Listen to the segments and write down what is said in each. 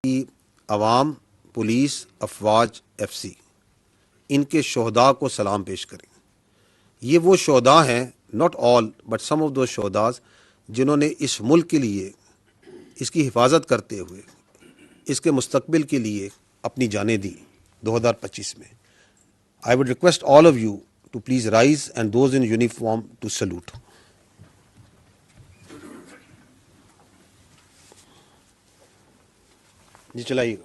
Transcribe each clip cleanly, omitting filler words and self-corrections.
की अवाम, police, अफवाज, FC इनके शोहदा को सलाम पेश करें। ये वो शोहदा हैं, not all but some of those शोहदाज, जिन्होंने इस मुल्क के लिए, इसकी हिफाजत करते हुए इसके मुस्तकबिल के लिए अपनी जानें दी 2025 में। I would request all of you to please rise and those in uniform to salute. जी चलाइए।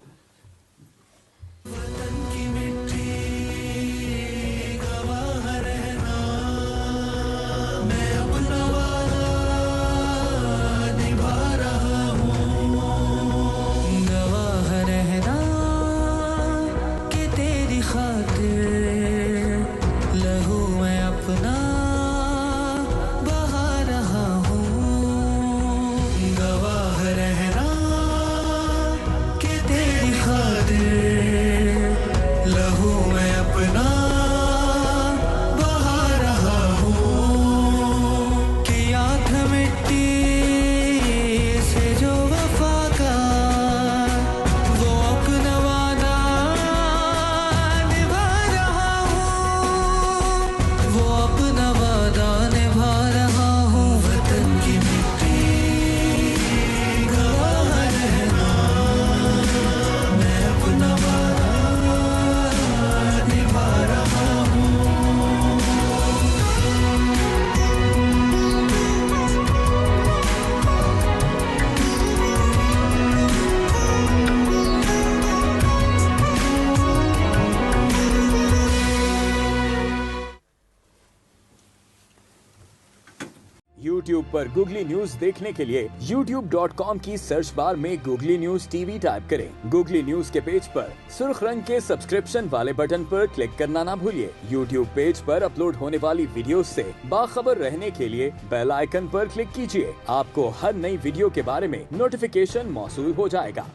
YouTube पर गूगली न्यूज देखने के लिए youtube.com की सर्च बार में गूगली न्यूज टीवी टाइप करें। गूगली न्यूज के पेज पर सुर्ख रंग के सब्सक्रिप्शन वाले बटन पर क्लिक करना ना भूलिए। YouTube पेज पर अपलोड होने वाली वीडियोस से बाखबर रहने के लिए बेल आइकन पर क्लिक कीजिए। आपको हर नई वीडियो के बारे में नोटिफिकेशन मौसूल हो जाएगा।